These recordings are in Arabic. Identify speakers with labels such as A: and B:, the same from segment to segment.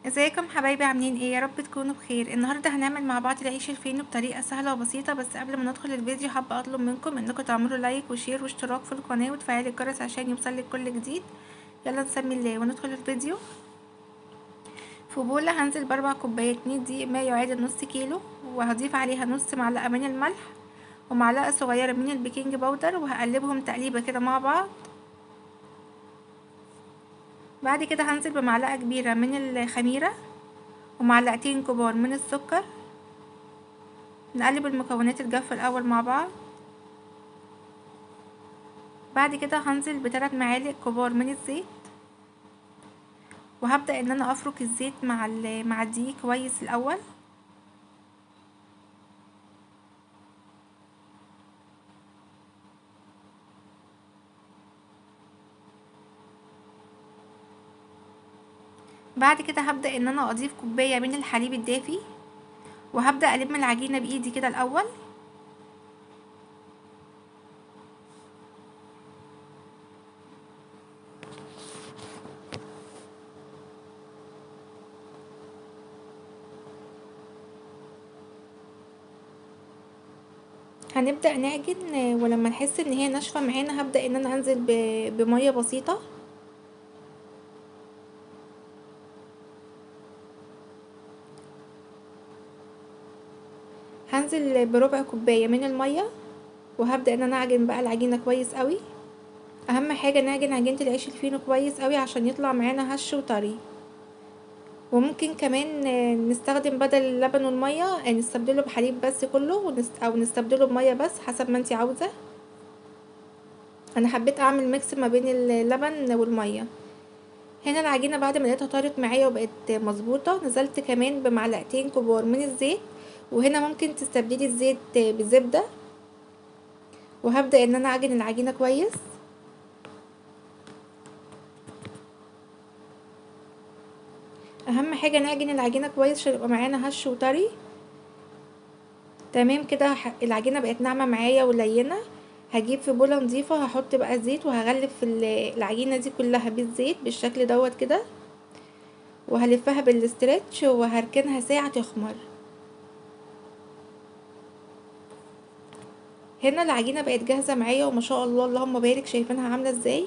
A: ازيكم حبايبي، عاملين ايه؟ يا رب تكونوا بخير. النهارده هنعمل مع بعض العيش الفينو بطريقه سهله وبسيطه. بس قبل ما ندخل الفيديو حابه اطلب منكم انكم تعملوا لايك وشير واشتراك في القناه وتفعيلوا الجرس عشان يوصلك كل جديد. يلا نسمي الله وندخل الفيديو. في بوله هنزل ب4 كوبايات 100 دقيق ما يعادل نص كيلو، وهضيف عليها نص معلقه من الملح ومعلقه صغيره من البيكنج باودر، وهقلبهم تقليبه كده مع بعض. بعد كده هنزل بمعلقه كبيره من الخميره ومعلقتين كبار من السكر. نقلب المكونات الجافة الأول مع بعض. بعد كده هنزل ب3 معالق كبار من الزيت، وهبدأ ان انا افرك الزيت مع الدقيق كويس الاول. بعد كده هبدأ ان انا اضيف كوباية من الحليب الدافي، وهبدأ الم العجينة بايدي كده الاول. هنبدأ نعجن، ولما نحس ان هي ناشفة معانا هبدأ ان انا انزل بمية بسيطة. هنزل بربع كوباية من المية، وهبدأ ان انا اعجن بقى العجينة كويس قوي. اهم حاجة نعجن عجينة العيش الفينو كويس قوي عشان يطلع معانا هش وطري. وممكن كمان نستخدم بدل اللبن والمية، نستبدله بحليب بس كله، او نستبدله بمية بس حسب ما انتي عاوزة. انا حبيت اعمل ميكس ما بين اللبن والمية. هنا العجينة بعد ما لقيتها طارت معايا وبقت مظبوطة، نزلت كمان بمعلقتين كبار من الزيت. وهنا ممكن تستبدلي الزيت بالزبدة. وهبدأ ان انا اعجن العجينة كويس. اهم حاجة نعجن العجينة كويس عشان يبقى معانا هش وطري. تمام كده، العجينة بقت ناعمة معايا ولينة. هجيب في بولة نظيفة، هحط بقى زيت وهغلف العجينة دي كلها بالزيت بالشكل دوت كده. وهلفها بالاسترتش وهركنها ساعة تخمر. هنا العجينة بقت جاهزة معايا وما شاء الله اللهم بارك، شايفينها عاملة ازاي.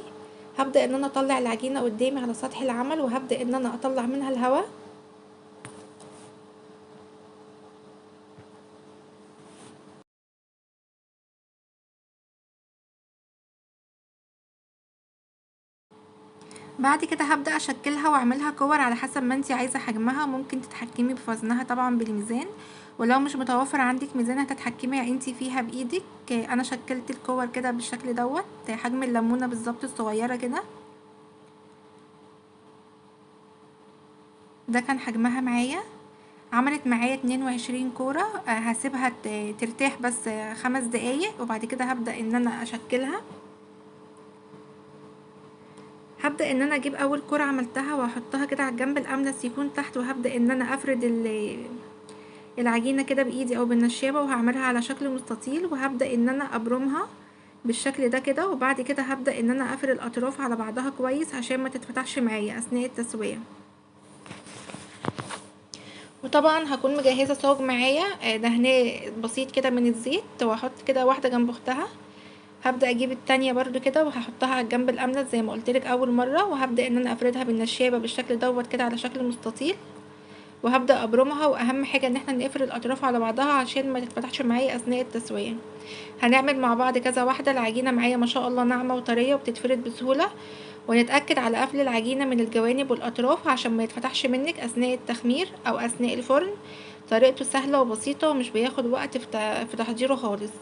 A: هبدأ ان انا اطلع العجينة قدامي على سطح العمل، وهبدأ ان انا اطلع منها الهواء. بعد كده هبدأ اشكلها واعملها كور على حسب ما انتي عايزة حجمها. ممكن تتحكمي بوزنها طبعا بالميزان، ولو مش متوفر عندك ميزان هتتحكمي انتي فيها بايدك. انا شكلت الكور كده بالشكل دوت، حجم الليمونة بالظبط الصغيرة كده. ده كان حجمها معايا. عملت معايا 22 كورة. هسيبها ترتاح بس 5 دقايق، وبعد كده هبدأ ان انا اشكلها. هبدأ ان انا اجيب اول كرة عملتها واحطها كده على الجنب الاملس يكون تحت، وهبدأ ان انا افرد العجينة كده بايدي او بالنشابة، وهعملها على شكل مستطيل، وهبدأ ان انا ابرمها بالشكل ده كده. وبعد كده هبدأ ان انا اقفل الاطراف على بعضها كويس عشان ما تتفتحش معايا اثناء التسوية. وطبعا هكون مجهزة صاج معايا دهناه بسيط كده من الزيت، واحط كده واحدة جنب اختها. هبدأ اجيب التانية برضو كده وهحطها على الجنب الاملس زي ما قلتلك اول مرة، وهبدأ ان انا افردها بالنشابة بالشكل دوت كده على شكل مستطيل. وهبدأ ابرمها، واهم حاجة ان احنا نقفل الاطراف على بعضها عشان ما تتفتحش معايا اثناء التسوية. هنعمل مع بعض كذا واحدة. العجينة معايا ما شاء الله ناعمة وطرية وبتتفرد بسهولة. ونتأكد على قفل العجينة من الجوانب والأطراف عشان ما يتفتحش منك أثناء التخمير أو أثناء الفرن. طريقته سهلة وبسيطة ومش بياخد وقت في تحضيره خالص.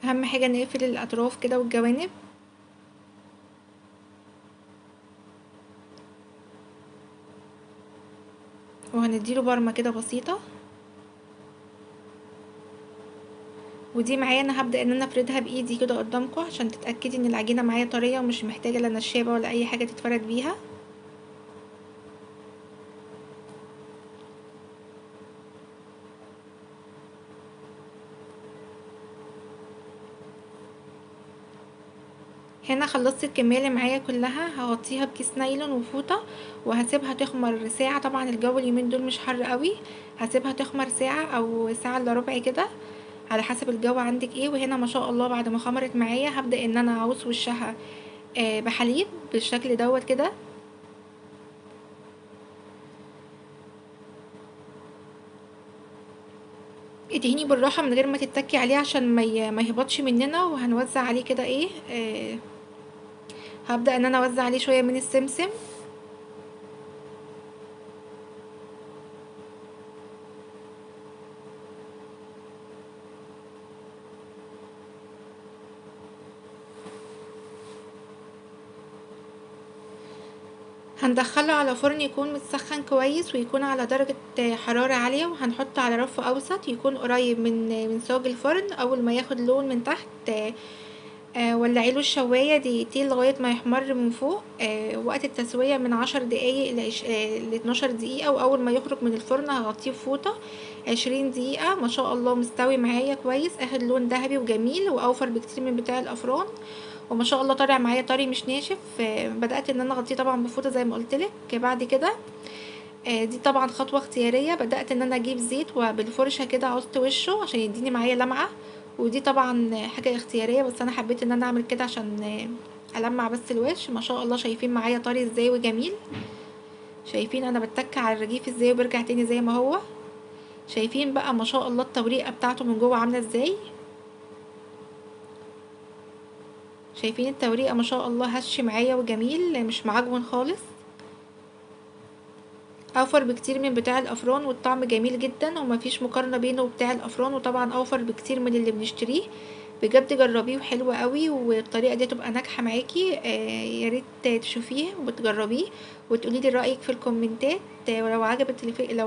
A: أهم حاجة نقفل الأطراف كده والجوانب. وهنديله برمة كده بسيطة. ودي معايا انا هبدأ ان انا افردها بايدي كده قدامكم عشان تتأكدي ان العجينة معايا طرية ومش محتاجة لا نشابة ولا اي حاجة تتفرد بيها. هنا خلصت الكمية اللي معايا كلها، هغطيها بكيس نايلون وفوطة وهسيبها تخمر ساعة. طبعا الجو اليومين دول مش حر قوي، هسيبها تخمر ساعة او ساعة الا ربع كده على حسب الجو عندك ايه. وهنا ما شاء الله بعد ما خمرت معايا هبدأ ان انا اعوص وشها بحليب بالشكل دوت كده. ادهني بالراحة من غير ما تتكي عليه عشان ما يهبطش مننا. وهنوزع عليه كده ايه هبدأ ان انا اوزع عليه شوية من السمسم. هندخله على فرن يكون متسخن كويس ويكون على درجة حرارة عالية، وهنحطه على رف اوسط يكون قريب من صاج الفرن. اول ما ياخد لون من تحت ولعيله الشواية دقيقتين لغاية ما يحمر من فوق. وقت التسوية من 10 دقايق ل12 دقيقة. واول ما يخرج من الفرن هغطيه بفوطة 20 دقيقة. ما شاء الله مستوي معايا كويس، اخد لون ذهبي وجميل واوفر بكتير من بتاع الافران. وما شاء الله طالع معايا طري مش ناشف. بدأت ان انا اغطيه طبعا بفوطة زي ما قلتلك. بعد كده دي طبعا خطوة اختيارية، بدأت ان انا اجيب زيت وبالفرشة كده عوزت وشه عشان يديني معايا لمعة. ودي طبعا حاجة اختيارية بس انا حبيت ان انا اعمل كده عشان ألمع بس الوش. ما شاء الله شايفين معايا طري ازاي وجميل. شايفين انا بتك على الرغيف ازاي وبرجع تاني زي ما هو. شايفين بقى ما شاء الله التوريقة بتاعته من جوه عاملة ازاي. شايفين التوريقة ما شاء الله هش معايا وجميل مش معجون خالص. اوفر بكتير من بتاع الافران والطعم جميل جدا ومفيش مقارنة بينه وبتاع الافران. وطبعا اوفر بكتير من اللي بنشتريه. بجد جربيه وحلو قوي والطريقة دي تبقى ناجحة معاكي. يا ريت تشوفيه وتجربيه وتقولي لي رأيك في الكومنتات. لو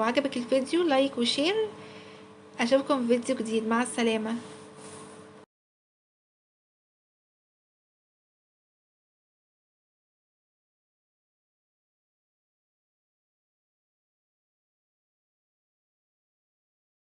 A: عجبك الفيديو لايك وشير. اشوفكم في فيديو جديد، مع السلامة.